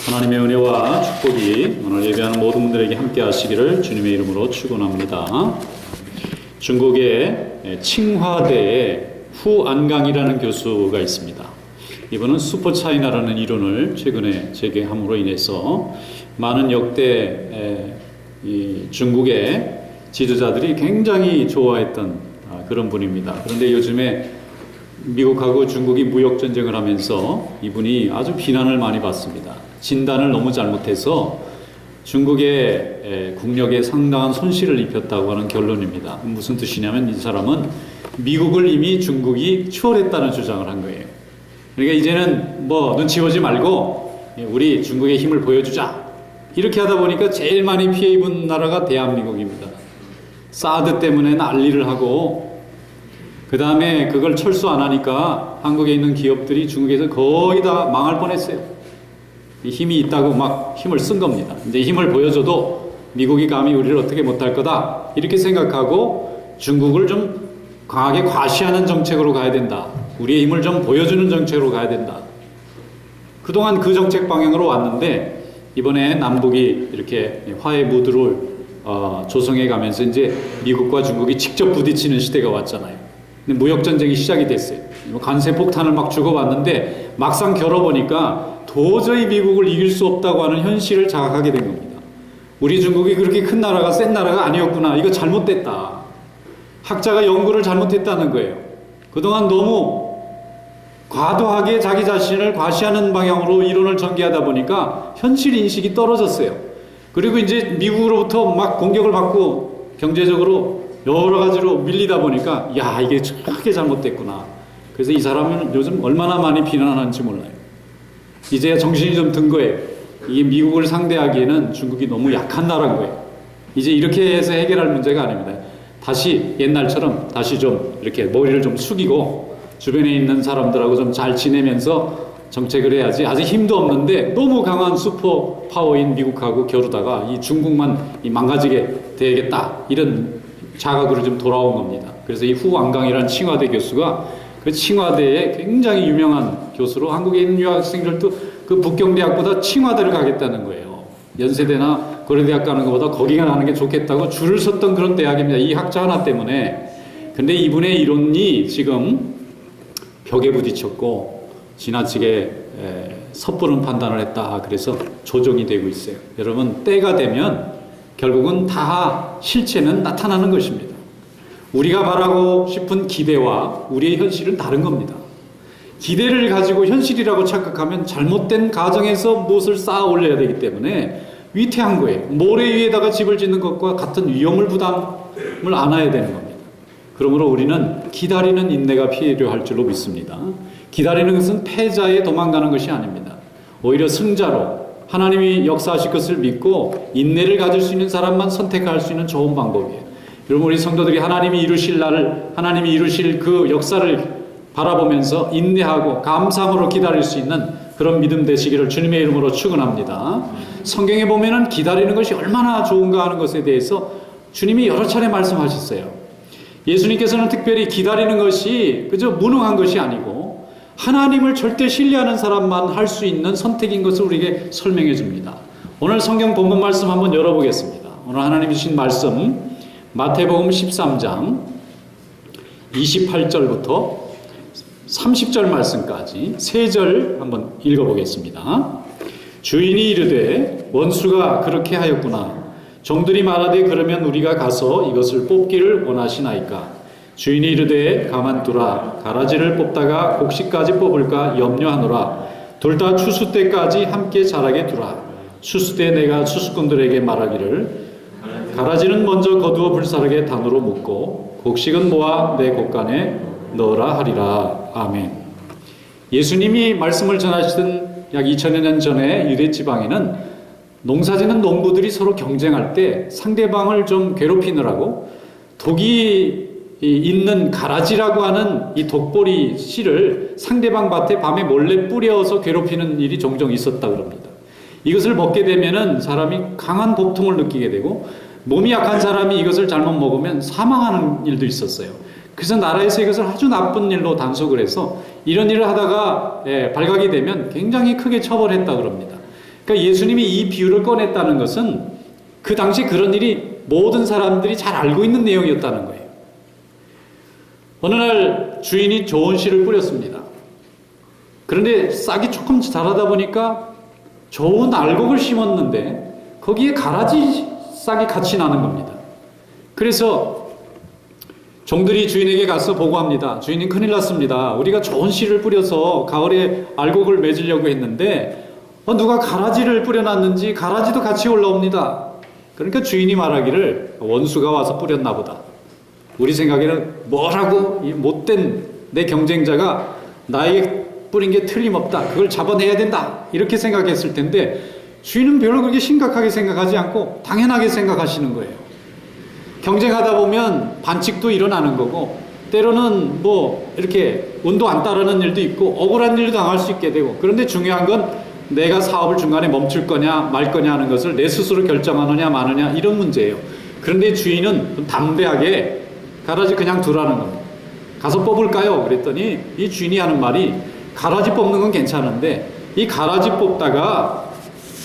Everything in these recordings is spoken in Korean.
하나님의 은혜와 축복이 오늘 예배하는 모든 분들에게 함께 하시기를 주님의 이름으로 축원합니다. 중국의 칭화대에 후안강이라는 교수가 있습니다. 이분은 슈퍼차이나라는 이론을 최근에 제기함으로 인해서 많은 역대 중국의 지도자들이 굉장히 좋아했던 그런 분입니다. 그런데 요즘에 미국하고 중국이 무역전쟁을 하면서 이분이 아주 비난을 많이 받습니다. 진단을 너무 잘못해서 중국의 국력에 상당한 손실을 입혔다고 하는 결론입니다. 무슨 뜻이냐면 이 사람은 미국을 이미 중국이 추월했다는 주장을 한 거예요. 그러니까 이제는 뭐 눈치 보지 말고 우리 중국의 힘을 보여주자. 이렇게 하다 보니까 제일 많이 피해 입은 나라가 대한민국입니다. 사드 때문에 난리를 하고 그 다음에 그걸 철수 안 하니까 한국에 있는 기업들이 중국에서 거의 다 망할 뻔했어요. 힘이 있다고 막 힘을 쓴 겁니다. 이제 힘을 보여줘도 미국이 감히 우리를 어떻게 못할 거다 이렇게 생각하고 중국을 좀 강하게 과시하는 정책으로 가야 된다. 우리의 힘을 좀 보여주는 정책으로 가야 된다. 그동안 그 정책 방향으로 왔는데 이번에 남북이 이렇게 화해 무드를 조성해 가면서 이제 미국과 중국이 직접 부딪히는 시대가 왔잖아요. 근데 무역전쟁이 시작이 됐어요. 관세 폭탄을 막 주고받는데 막상 겨뤄보니까 도저히 미국을 이길 수 없다고 하는 현실을 자각하게 된 겁니다. 우리 중국이 그렇게 큰 나라가 센 나라가 아니었구나. 이거 잘못됐다. 학자가 연구를 잘못했다는 거예요. 그동안 너무 과도하게 자기 자신을 과시하는 방향으로 이론을 전개하다 보니까 현실 인식이 떨어졌어요. 그리고 이제 미국으로부터 막 공격을 받고 경제적으로 여러 가지로 밀리다 보니까 야 이게 크게 잘못됐구나. 그래서 이 사람은 요즘 얼마나 많이 비난하는지 몰라요. 이제야 정신이 좀 든 거예요. 이게 미국을 상대하기에는 중국이 너무 약한 나라인 거예요. 이제 이렇게 해서 해결할 문제가 아닙니다. 다시 옛날처럼 다시 좀 이렇게 머리를 좀 숙이고 주변에 있는 사람들하고 좀 잘 지내면서 정책을 해야지. 아직 힘도 없는데 너무 강한 슈퍼 파워인 미국하고 겨루다가 이 중국만 망가지게 되겠다. 이런 자각으로 좀 돌아온 겁니다. 그래서 이 후완강이라는 칭화대 교수가 그 칭화대에 굉장히 유명한 교수로 한국에 있는 유학생들도 그 북경대학보다 칭화대를 가겠다는 거예요. 연세대나 고려대학 가는 것보다 거기가 가는 게 좋겠다고 줄을 섰던 그런 대학입니다. 이 학자 하나 때문에. 근데 이분의 이론이 지금 벽에 부딪혔고 지나치게 섣부른 판단을 했다. 그래서 조정이 되고 있어요. 여러분 때가 되면 결국은 다 실체는 나타나는 것입니다. 우리가 바라고 싶은 기대와 우리의 현실은 다른 겁니다. 기대를 가지고 현실이라고 착각하면 잘못된 가정에서 무엇을 쌓아 올려야 되기 때문에 위태한 거예요. 모래 위에다가 집을 짓는 것과 같은 위험을 부담을 안아야 되는 겁니다. 그러므로 우리는 기다리는 인내가 필요할 줄로 믿습니다. 기다리는 것은 패자에 도망가는 것이 아닙니다. 오히려 승자로 하나님이 역사하실 것을 믿고 인내를 가질 수 있는 사람만 선택할 수 있는 좋은 방법이에요. 여러분 우리 성도들이 하나님이 이루실 날을 하나님이 이루실 그 역사를 바라보면서 인내하고 감사함으로 기다릴 수 있는 그런 믿음 되시기를 주님의 이름으로 축원합니다. 성경에 보면은 기다리는 것이 얼마나 좋은가 하는 것에 대해서 주님이 여러 차례 말씀하셨어요. 예수님께서는 특별히 기다리는 것이 그저 무능한 것이 아니고 하나님을 절대 신뢰하는 사람만 할 수 있는 선택인 것을 우리에게 설명해 줍니다. 오늘 성경 본문 말씀 한번 열어보겠습니다. 오늘 하나님이 주신 말씀 마태복음 13장 28절부터 30절 말씀까지 3절 한번 읽어보겠습니다. 주인이 이르되 원수가 그렇게 하였구나. 종들이 말하되 그러면 우리가 가서 이것을 뽑기를 원하시나이까. 주인이 이르되 가만두라. 가라지를 뽑다가 곡식까지 뽑을까 염려하노라. 둘 다 추수 때까지 함께 자라게 두라. 추수 때 내가 추수꾼들에게 말하기를 가라지는 먼저 거두어 불사르게 단으로 묶고 곡식은 모아 내 곡간에 넣으라 하리라. 아멘. 예수님이 말씀을 전하시던 약 2000여 년 전에 유대 지방에는 농사짓는 농부들이 서로 경쟁할 때 상대방을 좀 괴롭히느라고 독이 있는 가라지라고 하는 이 독보리 씨를 상대방 밭에 밤에 몰래 뿌려서 괴롭히는 일이 종종 있었다고 합니다. 이것을 먹게 되면은 사람이 강한 복통을 느끼게 되고 몸이 약한 사람이 이것을 잘못 먹으면 사망하는 일도 있었어요. 그래서 나라에서 이것을 아주 나쁜 일로 단속을 해서 이런 일을 하다가 발각이 되면 굉장히 크게 처벌했다고 합니다. 그러니까 예수님이 이 비유를 꺼냈다는 것은 그 당시 그런 일이 모든 사람들이 잘 알고 있는 내용이었다는 거예요. 어느 날 주인이 좋은 씨를 뿌렸습니다. 그런데 싹이 조금 자라다 보니까 좋은 알곡을 심었는데 거기에 가라지 싹이 같이 나는 겁니다. 그래서 종들이 주인에게 가서 보고합니다. 주인님, 큰일 났습니다. 우리가 좋은 씨를 뿌려서 가을에 알곡을 맺으려고 했는데 누가 가라지를 뿌려놨는지 가라지도 같이 올라옵니다. 그러니까 주인이 말하기를 원수가 와서 뿌렸나 보다. 우리 생각에는 뭐라고 이 못된 내 경쟁자가 나에게 뿌린 게 틀림없다. 그걸 잡아내야 된다. 이렇게 생각했을 텐데 주인은 별로 그렇게 심각하게 생각하지 않고 당연하게 생각하시는 거예요. 경쟁하다 보면 반칙도 일어나는 거고 때로는 뭐 이렇게 운도 안 따르는 일도 있고 억울한 일도 당할 수 있게 되고, 그런데 중요한 건 내가 사업을 중간에 멈출 거냐 말 거냐 하는 것을 내 스스로 결정하느냐 마느냐, 이런 문제예요. 그런데 주인은 좀 담대하게 가라지 그냥 두라는 겁니다. 가서 뽑을까요? 그랬더니 이 주인이 하는 말이, 가라지 뽑는 건 괜찮은데 이 가라지 뽑다가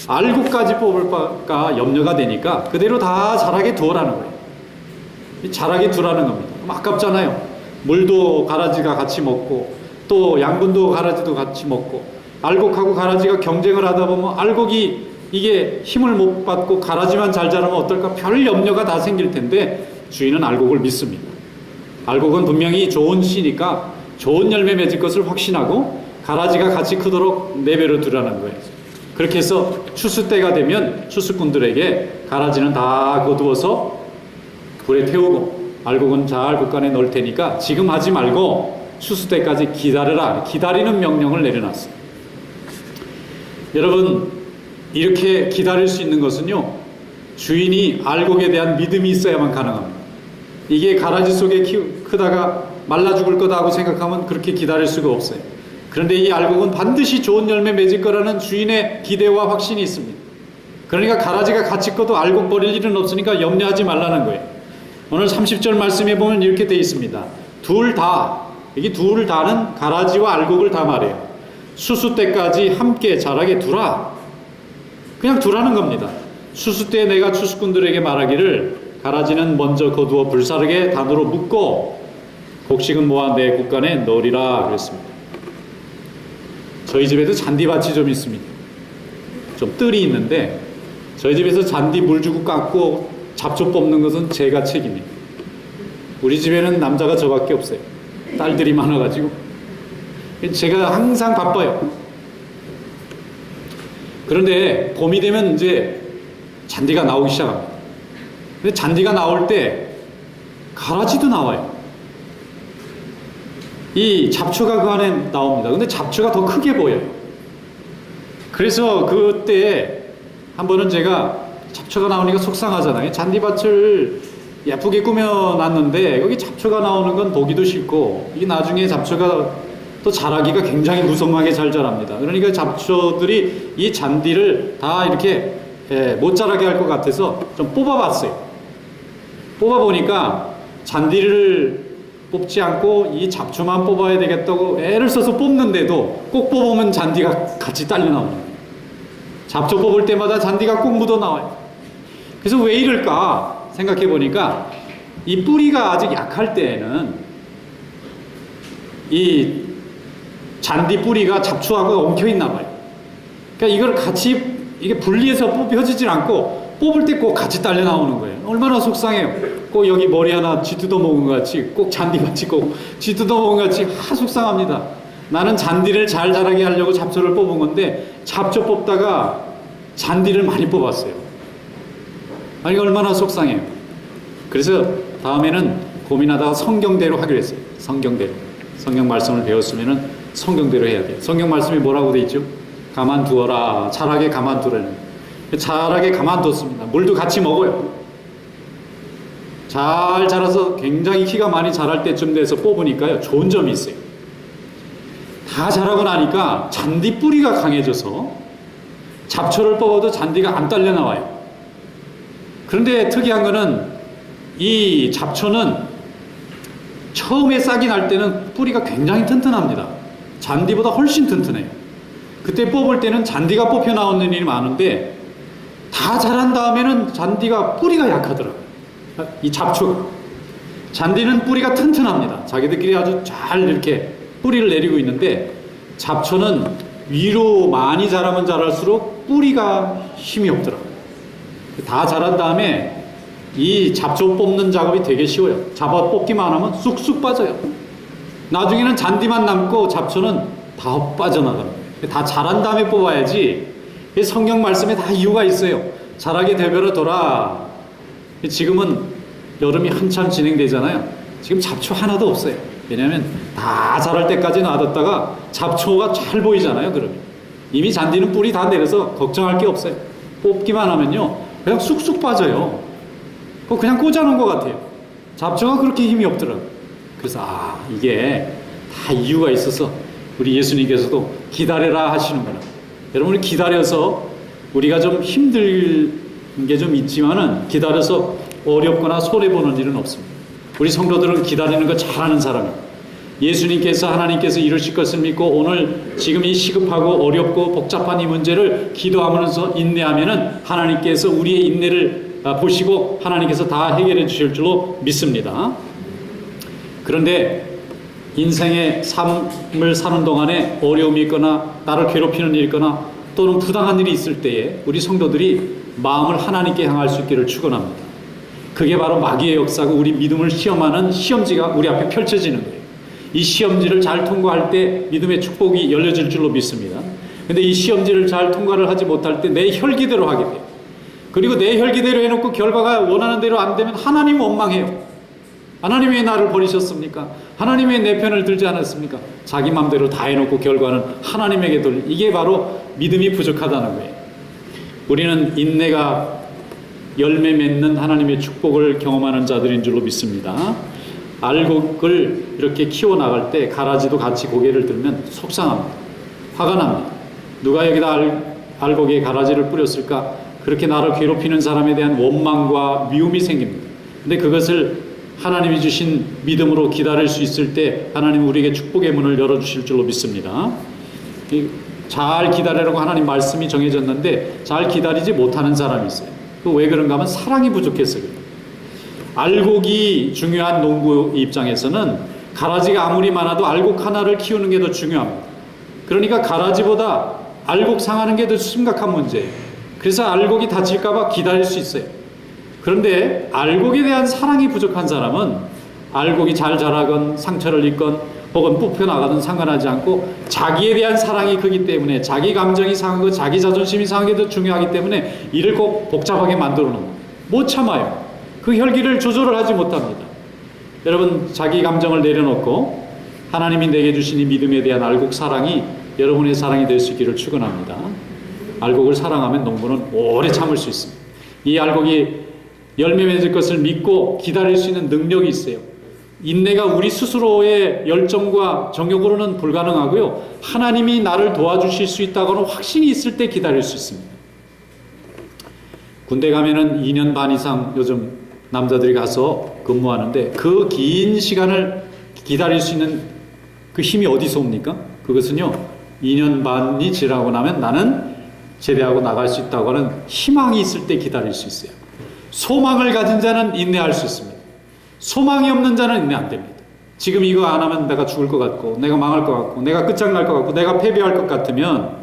알곡까지 뽑을까 염려가 되니까 그대로 다 자라게 두어라는 거예요. 자라게 두라는 겁니다. 그럼 아깝잖아요. 물도 가라지가 같이 먹고 또 양분도 가라지도 같이 먹고, 알곡하고 가라지가 경쟁을 하다 보면 알곡이 이게 힘을 못 받고 가라지만 잘 자라면 어떨까, 별 염려가 다 생길 텐데 주인은 알곡을 믿습니다. 알곡은 분명히 좋은 씨니까 좋은 열매 맺을 것을 확신하고 가라지가 같이 크도록 내버려 두라는 거예요. 그렇게 해서 추수 때가 되면 추수꾼들에게 가라지는 다 거두어서 불에 태우고 알곡은 잘 곳간에 넣을 테니까 지금 하지 말고 추수 때까지 기다려라. 기다리는 명령을 내려놨어요. 여러분, 이렇게 기다릴 수 있는 것은요, 주인이 알곡에 대한 믿음이 있어야만 가능합니다. 이게 가라지 속에 크다가 말라 죽을 거다 하고 생각하면 그렇게 기다릴 수가 없어요. 그런데 이 알곡은 반드시 좋은 열매 맺을 거라는 주인의 기대와 확신이 있습니다. 그러니까 가라지가 같이 커도 알곡 버릴 일은 없으니까 염려하지 말라는 거예요. 오늘 30절 말씀에 보면 이렇게 되어 있습니다. 둘 다, 여기 둘 다는 가라지와 알곡을 다 말해요. 수수 때까지 함께 자라게 두라. 그냥 두라는 겁니다. 수수 때 내가 추수꾼들에게 말하기를 가라지는 먼저 거두어 불사르게 단으로 묶고 곡식은 모아 내 곳간에 넣으리라 그랬습니다. 저희 집에도 잔디밭이 좀 있습니다. 좀 뜰이 있는데 저희 집에서 잔디 물 주고 깎고 잡초 뽑는 것은 제가 책임입니다. 우리 집에는 남자가 저밖에 없어요. 딸들이 많아가지고 제가 항상 바빠요. 그런데 봄이 되면 이제 잔디가 나오기 시작합니다. 근데 잔디가 나올 때 가라지도 나와요. 이 잡초가 그 안에 나옵니다. 근데 잡초가 더 크게 보여요. 그래서 그때 한 번은 제가 잡초가 나오니까 속상하잖아요. 잔디밭을 예쁘게 꾸며놨는데 거기 잡초가 나오는 건 보기도 싫고, 이게 나중에 잡초가 또 자라기가 굉장히 무성하게 잘 자랍니다. 그러니까 잡초들이 이 잔디를 다 이렇게 못 자라게 할 것 같아서 좀 뽑아봤어요. 뽑아보니까 잔디를 뽑지 않고 이 잡초만 뽑아야 되겠다고 애를 써서 뽑는데도 꼭 뽑으면 잔디가 같이 딸려 나옵니다. 잡초 뽑을 때마다 잔디가 꼭 묻어 나와요. 그래서 왜 이럴까 생각해 보니까 이 뿌리가 아직 약할 때에는 이 잔디 뿌리가 잡초하고 엉켜 있나 봐요. 그러니까 이걸 같이 이게 분리해서 뽑혀지질 않고 뽑을 때 꼭 같이 딸려 나오는 거예요. 얼마나 속상해요. 꼭 여기 머리 하나 쥐뜯어 먹은 것 같이, 꼭 잔디같이 꼭 쥐뜯어 먹은 것 같이, 속상합니다. 나는 잔디를 잘 자라게 하려고 잡초를 뽑은 건데 잡초 뽑다가 잔디를 많이 뽑았어요. 아니 얼마나 속상해요. 그래서 다음에는 고민하다가 성경대로 하기로 했어요. 성경대로. 성경 말씀을 배웠으면은 성경대로 해야 돼요. 성경 말씀이 뭐라고 돼 있죠? 가만두어라. 자라게 가만두라는. 자라게 가만뒀습니다. 물도 같이 먹어요. 잘 자라서 굉장히 키가 많이 자랄 때쯤 돼서 뽑으니까요, 좋은 점이 있어요. 다 자라고 나니까 잔디 뿌리가 강해져서 잡초를 뽑아도 잔디가 안 딸려 나와요. 그런데 특이한 거는 이 잡초는 처음에 싹이 날 때는 뿌리가 굉장히 튼튼합니다. 잔디보다 훨씬 튼튼해요. 그때 뽑을 때는 잔디가 뽑혀 나오는 일이 많은데 다 자란 다음에는 잔디가 뿌리가 약하더라고요. 이 잡초가. 잔디는 뿌리가 튼튼합니다. 자기들끼리 아주 잘 이렇게 뿌리를 내리고 있는데 잡초는 위로 많이 자라면 자랄수록 뿌리가 힘이 없더라고요. 다 자란 다음에 이 잡초 뽑는 작업이 되게 쉬워요. 잡아 뽑기만 하면 쑥쑥 빠져요. 나중에는 잔디만 남고 잡초는 다 빠져나가는 거예요. 다 자란 다음에 뽑아야지. 성경 말씀에 다 이유가 있어요. 자라게 되벼라더라. 지금은 여름이 한참 진행되잖아요. 지금 잡초 하나도 없어요. 왜냐하면 다 자랄 때까지 놔뒀다가 잡초가 잘 보이잖아요. 그러면 이미 잔디는 뿌리 다 내려서 걱정할 게 없어요. 뽑기만 하면요 그냥 쑥쑥 빠져요. 그냥 꽂아놓은 것 같아요. 잡초가 그렇게 힘이 없더라고요. 그래서 이게 다 이유가 있어서 우리 예수님께서도 기다려라 하시는구나. 여러분 기다려서 우리가 좀 힘들 게 좀 있지만은 기다려서 어렵거나 손해보는 일은 없습니다. 우리 성도들은 기다리는 거 잘하는 사람이에요. 예수님께서 하나님께서 이루실 것을 믿고 오늘 지금 이 시급하고 어렵고 복잡한 이 문제를 기도하면서 인내하면은 하나님께서 우리의 인내를 보시고 하나님께서 다 해결해 주실 줄로 믿습니다. 그런데 인생의 삶을 사는 동안에 어려움이 있거나 나를 괴롭히는 일이 있거나 또는 부당한 일이 있을 때에 우리 성도들이 마음을 하나님께 향할 수 있기를 축원합니다. 그게 바로 마귀의 역사고 우리 믿음을 시험하는 시험지가 우리 앞에 펼쳐지는 거예요. 이 시험지를 잘 통과할 때 믿음의 축복이 열려질 줄로 믿습니다. 근데 이 시험지를 잘 통과를 하지 못할 때 내 혈기대로 하게 돼요. 그리고 내 혈기대로 해놓고 결과가 원하는 대로 안 되면 하나님 원망해요. 하나님 왜 나를 버리셨습니까? 하나님 왜 내 편을 들지 않았습니까? 자기 마음대로 다 해놓고 결과는 하나님에게 돌리. 이게 바로 믿음이 부족하다는 거예요. 우리는 인내가 열매 맺는 하나님의 축복을 경험하는 자들인 줄로 믿습니다. 알곡을 이렇게 키워나갈 때 가라지도 같이 고개를 들면 속상합니다. 화가 납니다. 누가 여기다 알곡에 가라지를 뿌렸을까? 그렇게 나를 괴롭히는 사람에 대한 원망과 미움이 생깁니다. 근데 그것을 하나님이 주신 믿음으로 기다릴 수 있을 때 하나님 우리에게 축복의 문을 열어주실 줄로 믿습니다. 잘 기다리라고 하나님 말씀이 정해졌는데 잘 기다리지 못하는 사람이 있어요. 왜 그런가 하면 사랑이 부족해서 그래요. 알곡이 중요한 농부 입장에서는 가라지가 아무리 많아도 알곡 하나를 키우는 게 더 중요합니다. 그러니까 가라지보다 알곡 상하는 게 더 심각한 문제예요. 그래서 알곡이 다칠까 봐 기다릴 수 있어요. 그런데 알곡에 대한 사랑이 부족한 사람은 알곡이 잘 자라건 상처를 입건 혹은 뽑혀나가든 상관하지 않고 자기에 대한 사랑이 크기 때문에 자기 감정이 상하고 자기 자존심이 상하는 게 더 중요하기 때문에 이를 꼭 복잡하게 만들어 놓은 거예요. 못 참아요. 그 혈기를 조절을 하지 못합니다. 여러분 자기 감정을 내려놓고 하나님이 내게 주신 이 믿음에 대한 알곡 사랑이 여러분의 사랑이 될 수 있기를 축원합니다. 알곡을 사랑하면 농부는 오래 참을 수 있습니다. 이 알곡이 열매 맺을 것을 믿고 기다릴 수 있는 능력이 있어요. 인내가 우리 스스로의 열정과 정욕으로는 불가능하고요. 하나님이 나를 도와주실 수 있다고는 확신이 있을 때 기다릴 수 있습니다. 군대 가면은 2년 반 이상 요즘 남자들이 가서 근무하는데 그 긴 시간을 기다릴 수 있는 그 힘이 어디서 옵니까? 그것은요. 2년 반이 지나고 나면 나는 제대하고 나갈 수 있다고 하는 희망이 있을 때 기다릴 수 있어요. 소망을 가진 자는 인내할 수 있습니다. 소망이 없는 자는 인내 안 됩니다. 지금 이거 안 하면 내가 죽을 것 같고 내가 망할 것 같고 내가 끝장날 것 같고 내가 패배할 것 같으면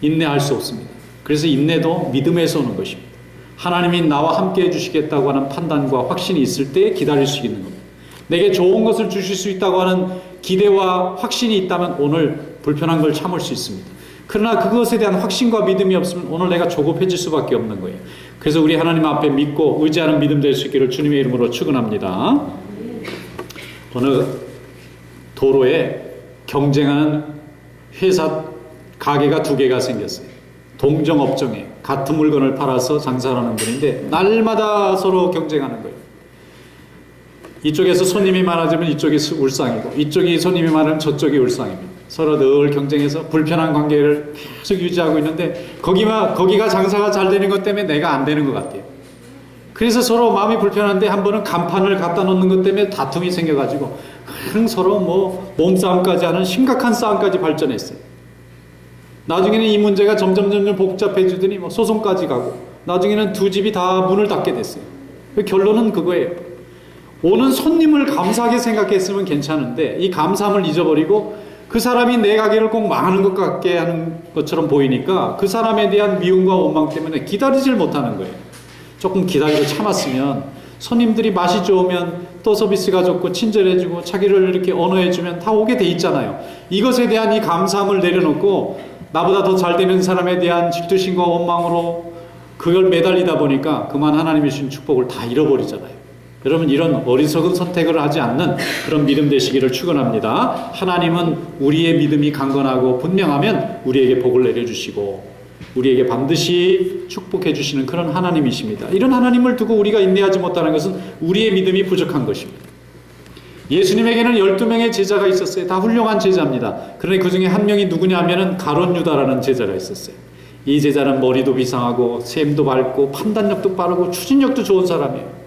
인내할 수 없습니다. 그래서 인내도 믿음에서 오는 것입니다. 하나님이 나와 함께 해주시겠다고 하는 판단과 확신이 있을 때 기다릴 수 있는 겁니다. 내게 좋은 것을 주실 수 있다고 하는 기대와 확신이 있다면 오늘 불편한 걸 참을 수 있습니다. 그러나 그것에 대한 확신과 믿음이 없으면 오늘 내가 조급해질 수밖에 없는 거예요. 그래서 우리 하나님 앞에 믿고 의지하는 믿음 될 수 있기를 주님의 이름으로 축원합니다. 어느 도로에 경쟁하는 회사 가게가 두 개가 생겼어요. 동종업종에 같은 물건을 팔아서 장사하는 분인데 날마다 서로 경쟁하는 거예요. 이쪽에서 손님이 많아지면 이쪽이 울상이고 이쪽이 손님이 많으면 저쪽이 울상입니다. 서로 늘 경쟁해서 불편한 관계를 계속 유지하고 있는데 거기가 장사가 잘 되는 것 때문에 내가 안 되는 것 같아요. 그래서 서로 마음이 불편한데 한 번은 간판을 갖다 놓는 것 때문에 다툼이 생겨가지고 서로 몸싸움까지 하는 심각한 싸움까지 발전했어요. 나중에는 이 문제가 점점 복잡해지더니 뭐 소송까지 가고 나중에는 두 집이 다 문을 닫게 됐어요. 결론은 그거예요. 오는 손님을 감사하게 생각했으면 괜찮은데 이 감사함을 잊어버리고 그 사람이 내 가게를 꼭 망하는 것 같게 하는 것처럼 보이니까 그 사람에 대한 미움과 원망 때문에 기다리질 못하는 거예요. 조금 기다리고 참았으면 손님들이 맛이 좋으면 또 서비스가 좋고 친절해지고 자기를 이렇게 언어해주면 다 오게 돼 있잖아요. 이것에 대한 이 감사함을 내려놓고 나보다 더 잘 되는 사람에 대한 질투심과 원망으로 그걸 매달리다 보니까 그만 하나님이 주신 축복을 다 잃어버리잖아요. 여러분, 이런 어리석은 선택을 하지 않는 그런 믿음 되시기를 축원합니다. 하나님은 우리의 믿음이 강건하고 분명하면 우리에게 복을 내려주시고 우리에게 반드시 축복해 주시는 그런 하나님이십니다. 이런 하나님을 두고 우리가 인내하지 못하는 것은 우리의 믿음이 부족한 것입니다. 예수님에게는 12명의 제자가 있었어요. 다 훌륭한 제자입니다. 그런데 그 중에 한 명이 누구냐 하면은 가룟 유다라는 제자가 있었어요. 이 제자는 머리도 비상하고 셈도 밟고 판단력도 빠르고 추진력도 좋은 사람이에요.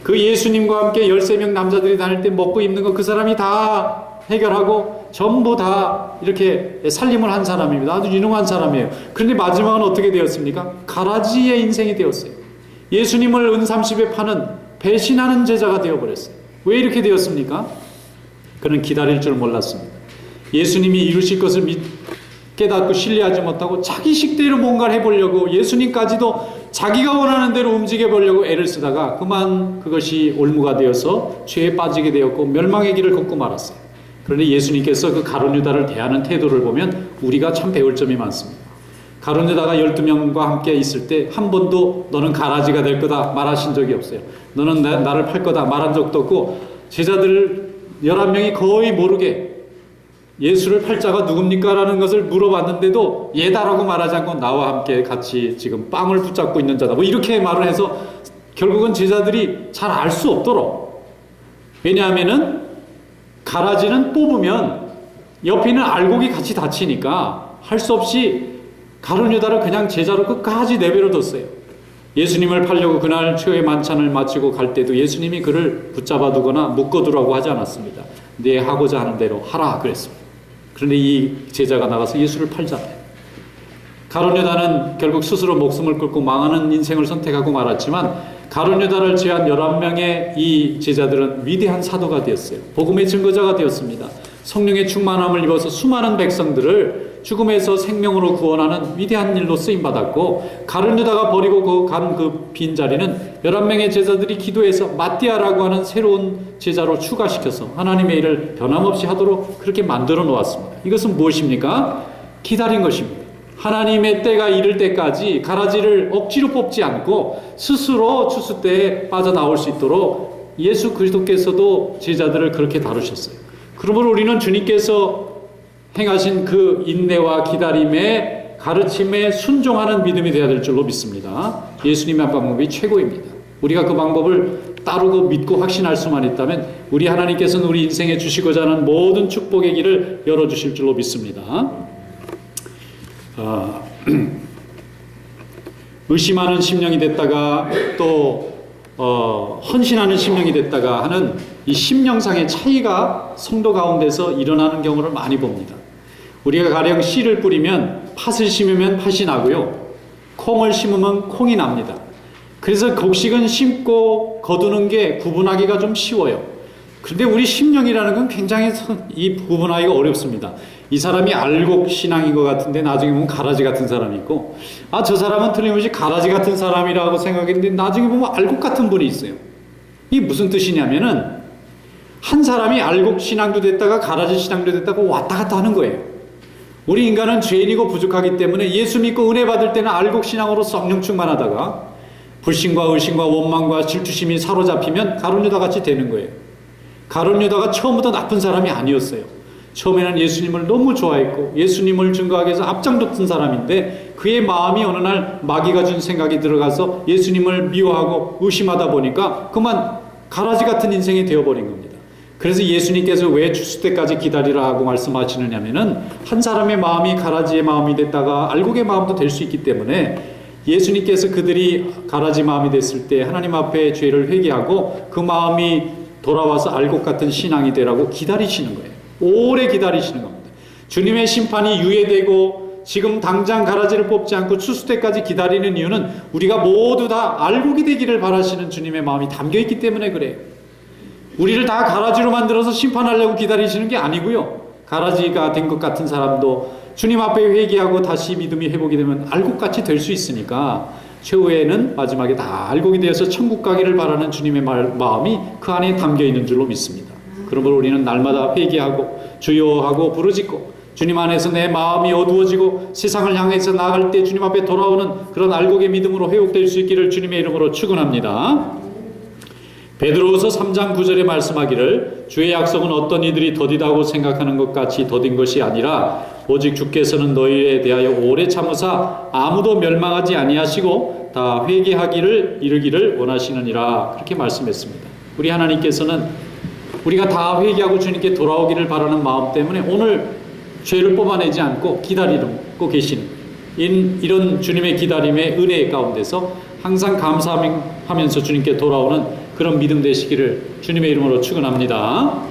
그 예수님과 함께 13명 남자들이 다닐 때 먹고 입는 거 그 사람이 다 해결하고 전부 다 이렇게 살림을 한 사람입니다. 아주 유능한 사람이에요. 그런데 마지막은 어떻게 되었습니까? 가라지의 인생이 되었어요. 예수님을 은30에 파는 배신하는 제자가 되어버렸어요. 왜 이렇게 되었습니까? 그는 기다릴 줄 몰랐습니다. 예수님이 이루실 것을 깨닫고 신뢰하지 못하고 자기 식대로 뭔가를 해보려고 예수님까지도 자기가 원하는 대로 움직여 보려고 애를 쓰다가 그만 그것이 올무가 되어서 죄에 빠지게 되었고 멸망의 길을 걷고 말았어요. 그런데 예수님께서 그 가룟 유다를 대하는 태도를 보면 우리가 참 배울 점이 많습니다. 가룟 유다가 12명과 함께 있을 때 한 번도 너는 가라지가 될 거다 말하신 적이 없어요. 너는 나를 팔 거다 말한 적도 없고 제자들 11명이 거의 모르게 예수를 팔 자가 누굽니까? 라는 것을 물어봤는데도 얘다라고 말하지 않고 나와 함께 같이 지금 빵을 붙잡고 있는 자다. 뭐 이렇게 말을 해서 결국은 제자들이 잘 알 수 없도록. 왜냐하면은 가라지는 뽑으면 옆에 있는 알곡이 같이 다치니까 할 수 없이 가룟 유다를 그냥 제자로 끝까지 내버려 뒀어요. 예수님을 팔려고 그날 최후의 만찬을 마치고 갈 때도 예수님이 그를 붙잡아 두거나 묶어두라고 하지 않았습니다. 네 하고자 하는 대로 하라 그랬습니다. 그런데 이 제자가 나가서 예수를 팔잖아요. 가룟 유다는 결국 스스로 목숨을 끊고 망하는 인생을 선택하고 말았지만 가룟 유다를 제한 11명의 이 제자들은 위대한 사도가 되었어요. 복음의 증거자가 되었습니다. 성령의 충만함을 입어서 수많은 백성들을 죽음에서 생명으로 구원하는 위대한 일로 쓰임받았고 가룟 유다가 버리고 간 그 빈자리는 11명의 제자들이 기도해서 마띠아라고 하는 새로운 제자로 추가시켜서 하나님의 일을 변함없이 하도록 그렇게 만들어 놓았습니다. 이것은 무엇입니까? 기다린 것입니다. 하나님의 때가 이를 때까지 가라지를 억지로 뽑지 않고 스스로 추수 때에 빠져나올 수 있도록 예수 그리스도께서도 제자들을 그렇게 다루셨어요. 그러므로 우리는 주님께서 행하신 그 인내와 기다림의 가르침에 순종하는 믿음이 되어야 될 줄로 믿습니다. 예수님의 방법이 최고입니다. 우리가 그 방법을 따르고 믿고 확신할 수만 있다면 우리 하나님께서는 우리 인생에 주시고자 하는 모든 축복의 길을 열어주실 줄로 믿습니다. 의심하는 심령이 됐다가 또 헌신하는 심령이 됐다가 하는 이 심령상의 차이가 성도 가운데서 일어나는 경우를 많이 봅니다. 우리가 가령 씨를 뿌리면 팥을 심으면 팥이 나고요. 콩을 심으면 콩이 납니다. 그래서 곡식은 심고 거두는 게 구분하기가 좀 쉬워요. 그런데 우리 심령이라는 건 굉장히 이 구분하기가 어렵습니다. 이 사람이 알곡 신앙인 것 같은데 나중에 보면 가라지 같은 사람이 있고 저 사람은 틀림없이 가라지 같은 사람이라고 생각했는데 나중에 보면 알곡 같은 분이 있어요. 이게 무슨 뜻이냐면은 한 사람이 알곡 신앙도 됐다가 가라지 신앙도 됐다가 왔다 갔다 하는 거예요. 우리 인간은 죄인이고 부족하기 때문에 예수 믿고 은혜 받을 때는 알곡 신앙으로 성령 충만하다가 불신과 의심과 원망과 질투심이 사로잡히면 가룟 유다 같이 되는 거예요. 가룟 유다가 처음부터 나쁜 사람이 아니었어요. 처음에는 예수님을 너무 좋아했고 예수님을 증거하기 위해서 앞장뒀던 사람인데 그의 마음이 어느 날 마귀가 준 생각이 들어가서 예수님을 미워하고 의심하다 보니까 그만 가라지 같은 인생이 되어버린 겁니다. 그래서 예수님께서 왜 추수 때까지 기다리라 하고 말씀하시느냐면은 한 사람의 마음이 가라지의 마음이 됐다가 알곡의 마음도 될 수 있기 때문에 예수님께서 그들이 가라지 마음이 됐을 때 하나님 앞에 죄를 회개하고 그 마음이 돌아와서 알곡 같은 신앙이 되라고 기다리시는 거예요. 오래 기다리시는 겁니다. 주님의 심판이 유예되고 지금 당장 가라지를 뽑지 않고 추수 때까지 기다리는 이유는 우리가 모두 다 알고 되기를 바라시는 주님의 마음이 담겨있기 때문에 그래요. 우리를 다 가라지로 만들어서 심판하려고 기다리시는 게 아니고요. 가라지가 된 것 같은 사람도 주님 앞에 회개하고 다시 믿음이 회복이 되면 알곡같이 될 수 있으니까 최후에는 마지막에 다 알곡이 되어서 천국 가기를 바라는 주님의 마음이 그 안에 담겨있는 줄로 믿습니다. 그러므로 우리는 날마다 회개하고 주여하고 부르짖고 주님 안에서 내 마음이 어두워지고 세상을 향해서 나아갈 때 주님 앞에 돌아오는 그런 알곡의 믿음으로 회복될 수 있기를 주님의 이름으로 축원합니다. 베드로후서 3장 9절에 말씀하기를 주의 약속은 어떤 이들이 더디다고 생각하는 것 같이 더딘 것이 아니라 오직 주께서는 너희에 대하여 오래 참으사 아무도 멸망하지 아니하시고 다 회개하기를 이르기를 원하시느니라 그렇게 말씀했습니다. 우리 하나님께서는 우리가 다 회개하고 주님께 돌아오기를 바라는 마음 때문에 오늘 죄를 뽑아내지 않고 기다리고 계시는 이런 주님의 기다림의 은혜 가운데서 항상 감사하면서 주님께 돌아오는 그런 믿음 되시기를 주님의 이름으로 축원합니다.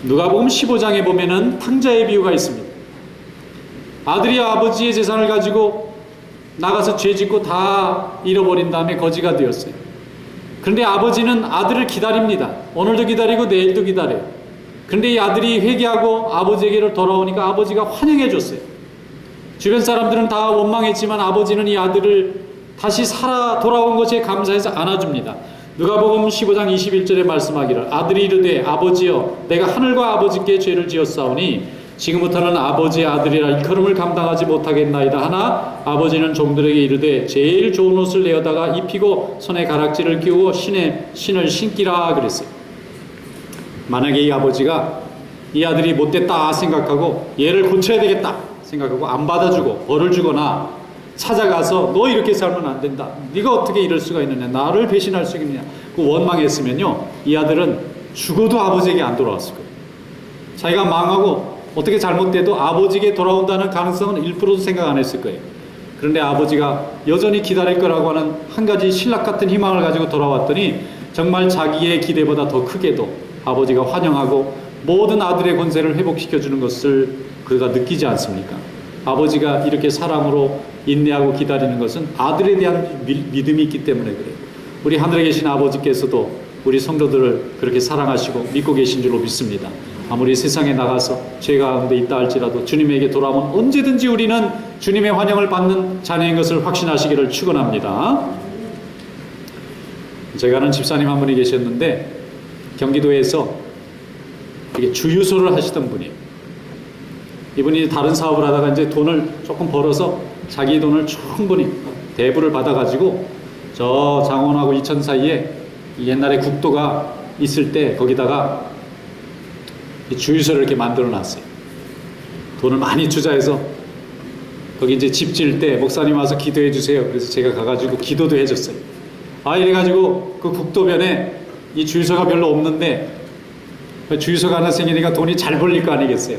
누가복음 15장에 보면은 탕자의 비유가 있습니다. 아들이 아버지의 재산을 가지고 나가서 죄 짓고 다 잃어버린 다음에 거지가 되었어요. 그런데 아버지는 아들을 기다립니다. 오늘도 기다리고 내일도 기다려요. 그런데 이 아들이 회개하고 아버지에게로 돌아오니까 아버지가 환영해 줬어요. 주변 사람들은 다 원망했지만 아버지는 이 아들을 다시 살아 돌아온 것에 감사해서 안아줍니다. 누가복음 15장 21절에 말씀하기를 아들이 이르되 아버지여 내가 하늘과 아버지께 죄를 지었사오니 지금부터는 아버지의 아들이라 일컬음을 감당하지 못하겠나이다 하나 아버지는 종들에게 이르되 제일 좋은 옷을 내어다가 입히고 손에 가락지를 끼우고 신을 신기라 그랬어요. 만약에 이 아버지가 이 아들이 못됐다 생각하고 얘를 고쳐야 되겠다 생각하고 안 받아주고 벌을 주거나 찾아가서 너 이렇게 살면 안 된다. 네가 어떻게 이럴 수가 있느냐. 나를 배신할 수 있느냐. 그 원망했으면요. 이 아들은 죽어도 아버지에게 안 돌아왔을 거예요. 자기가 망하고 어떻게 잘못돼도 아버지에게 돌아온다는 가능성은 1%도 생각 안 했을 거예요. 그런데 아버지가 여전히 기다릴 거라고 하는 한 가지 신락 같은 희망을 가지고 돌아왔더니 정말 자기의 기대보다 더 크게도 아버지가 환영하고 모든 아들의 권세를 회복시켜주는 것을 그가 느끼지 않습니까? 아버지가 이렇게 사랑으로 인내하고 기다리는 것은 아들에 대한 믿음이 있기 때문에 그래요. 우리 하늘에 계신 아버지께서도 우리 성도들을 그렇게 사랑하시고 믿고 계신 줄로 믿습니다. 아무리 세상에 나가서 죄 가운데 있다 할지라도 주님에게 돌아오면 언제든지 우리는 주님의 환영을 받는 자녀인 것을 확신하시기를 축원합니다. 제가 아는 집사님 한 분이 계셨는데 경기도에서 이렇게 주유소를 하시던 분이에요. 이분이 다른 사업을 하다가 이제 돈을 조금 벌어서 자기 돈을 충분히 대부를 받아가지고 저 장원하고 이천 사이에 옛날에 국도가 있을 때 거기다가 주유소를 이렇게 만들어 놨어요. 돈을 많이 투자해서 거기 이제 집 지을 때 목사님 와서 기도해 주세요. 그래서 제가 가가지고 기도도 해줬어요. 이래가지고 그 국도변에 이 주유소가 별로 없는데 주유소가 하나 생기니까 돈이 잘 벌릴 거 아니겠어요.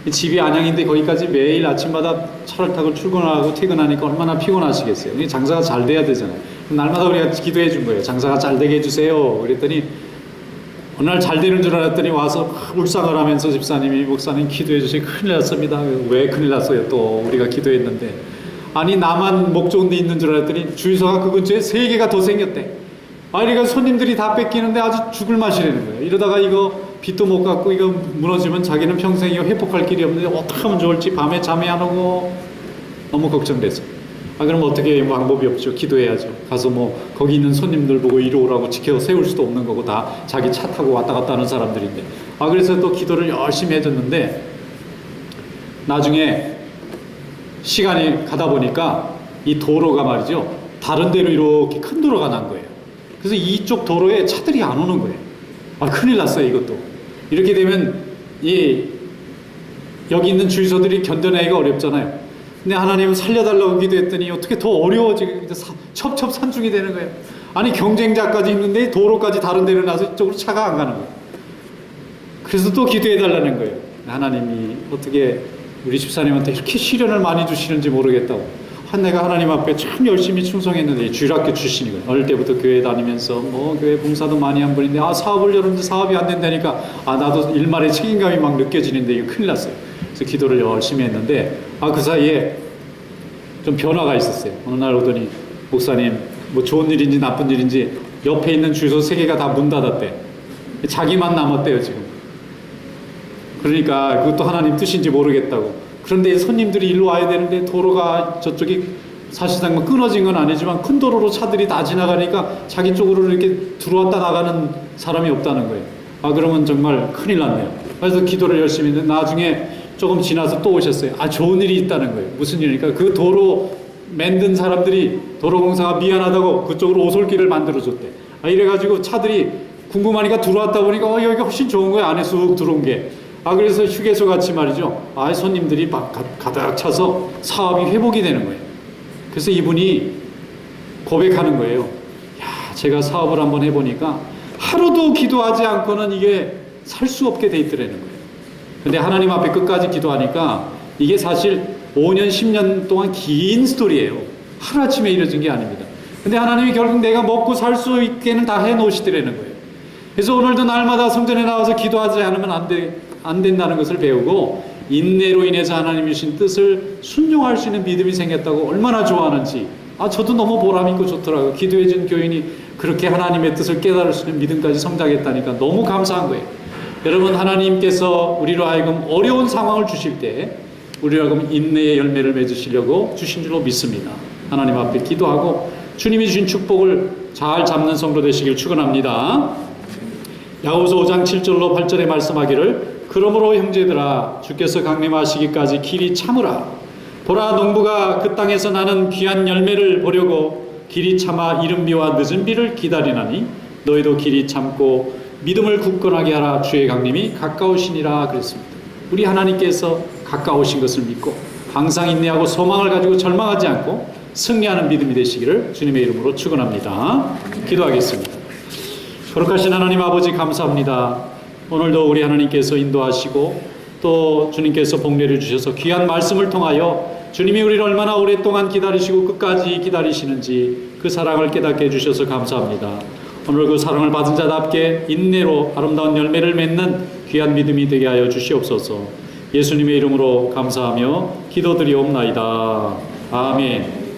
집이 안양인데 거기까지 매일 아침마다 차를 타고 출근하고 퇴근하니까 얼마나 피곤하시겠어요. 장사가 잘 돼야 되잖아요. 날마다 우리가 기도해 준 거예요. 장사가 잘 되게 해주세요. 그랬더니 어느 날 잘 되는 줄 알았더니 와서 울상을 하면서 집사님이 목사님 기도해 주시니 큰일 났습니다. 왜 큰일 났어요? 또 우리가 기도했는데 아니 나만 목 좋은 데 있는 줄 알았더니 주유소가 그 근처에 3개가 더 생겼대. 그러니까 손님들이 다 뺏기는데 아주 죽을 맛이라는 거예요. 이러다가 이거 빚도 못 갚고 이거 무너지면 자기는 평생 이거 회복할 길이 없는데 어떻게 하면 좋을지 밤에 잠이 안 오고 너무 걱정돼서 그럼 어떻게 방법이 없죠. 기도해야죠. 가서 뭐 거기 있는 손님들 보고 이리 오라고 지켜 세울 수도 없는 거고 다 자기 차 타고 왔다 갔다 하는 사람들인데 그래서 또 기도를 열심히 해줬는데 나중에 시간이 가다 보니까 이 도로가 말이죠. 다른 데로 이렇게 큰 도로가 난 거예요. 그래서 이쪽 도로에 차들이 안 오는 거예요. 큰일 났어요, 이것도. 이렇게 되면 여기 있는 주유소들이 견뎌내기가 어렵잖아요. 근데 하나님은 살려달라고 기도했더니 어떻게 더 어려워지고 첩첩산중이 되는 거예요. 아니 경쟁자까지 있는데 도로까지 다른 데로 나서 이쪽으로 차가 안 가는 거예요. 그래서 또 기도해달라는 거예요. 하나님이 어떻게 우리 집사님한테 이렇게 시련을 많이 주시는지 모르겠다고. 내가 하나님 앞에 참 열심히 충성했는데 주일학교 출신이거든요. 어릴 때부터 교회 다니면서 교회 봉사도 많이 한 분인데 사업을 열었는데 사업이 안 된다니까 나도 일말의 책임감이 막 느껴지는데 이거 큰일 났어요. 그래서 기도를 열심히 했는데 그 사이에 좀 변화가 있었어요. 어느 날 오더니 목사님 뭐 좋은 일인지 나쁜 일인지 옆에 있는 주유소 3개가 다 문 닫았대. 자기만 남았대요 지금. 그러니까 그것도 하나님 뜻인지 모르겠다고. 그런데 손님들이 일로 와야 되는데 도로가 저쪽이 사실상 뭐 끊어진 건 아니지만 큰 도로로 차들이 다 지나가니까 자기 쪽으로 이렇게 들어왔다 나가는 사람이 없다는 거예요. 그러면 정말 큰일 났네요. 그래서 기도를 열심히 했는데 나중에 조금 지나서 또 오셨어요. 좋은 일이 있다는 거예요. 무슨 일이니까 그 도로 만든 사람들이 도로공사가 미안하다고 그쪽으로 오솔길을 만들어줬대. 이래가지고 차들이 궁금하니까 들어왔다 보니까 여기가 훨씬 좋은 거예요. 안에 쑥 들어온 게. 그래서 휴게소 같이 말이죠. 손님들이 막 가득 차서 사업이 회복이 되는 거예요. 그래서 이분이 고백하는 거예요. 제가 사업을 한번 해보니까 하루도 기도하지 않고는 이게 살 수 없게 돼 있더라는 거예요. 근데 하나님 앞에 끝까지 기도하니까 이게 사실 5년, 10년 동안 긴 스토리예요. 하루아침에 이루어진 게 아닙니다. 근데 하나님이 결국 내가 먹고 살 수 있게는 다 해놓으시더라는 거예요. 그래서 오늘도 날마다 성전에 나와서 기도하지 않으면 안 된다는 것을 배우고 인내로 인해서 하나님이 주신 뜻을 순종할 수 있는 믿음이 생겼다고 얼마나 좋아하는지 저도 너무 보람있고 좋더라고요. 기도해준 교인이 그렇게 하나님의 뜻을 깨달을 수 있는 믿음까지 성장했다니까 너무 감사한 거예요. 여러분, 하나님께서 우리로 하여금 어려운 상황을 주실 때 우리로 하여금 인내의 열매를 맺으시려고 주신 줄로 믿습니다. 하나님 앞에 기도하고 주님이 주신 축복을 잘 잡는 성도 되시길 축원합니다. 야고보서 5장 7절로 8절에 말씀하기를 그러므로 형제들아 주께서 강림하시기까지 길이 참으라. 보라, 농부가 그 땅에서 나는 귀한 열매를 보려고 길이 참아 이른 비와 늦은 비를 기다리나니 너희도 길이 참고 믿음을 굳건하게 하라. 주의 강림이 가까우시니라 그랬습니다. 우리 하나님께서 가까우신 것을 믿고 항상 인내하고 소망을 가지고 절망하지 않고 승리하는 믿음이 되시기를 주님의 이름으로 축원합니다. 기도하겠습니다. 거룩하신 하나님 아버지, 감사합니다. 오늘도 우리 하나님께서 인도하시고 또 주님께서 복례를 주셔서 귀한 말씀을 통하여 주님이 우리를 얼마나 오랫동안 기다리시고 끝까지 기다리시는지 그 사랑을 깨닫게 해주셔서 감사합니다. 오늘 그 사랑을 받은 자답게 인내로 아름다운 열매를 맺는 귀한 믿음이 되게 하여 주시옵소서. 예수님의 이름으로 감사하며 기도드리옵나이다. 아멘.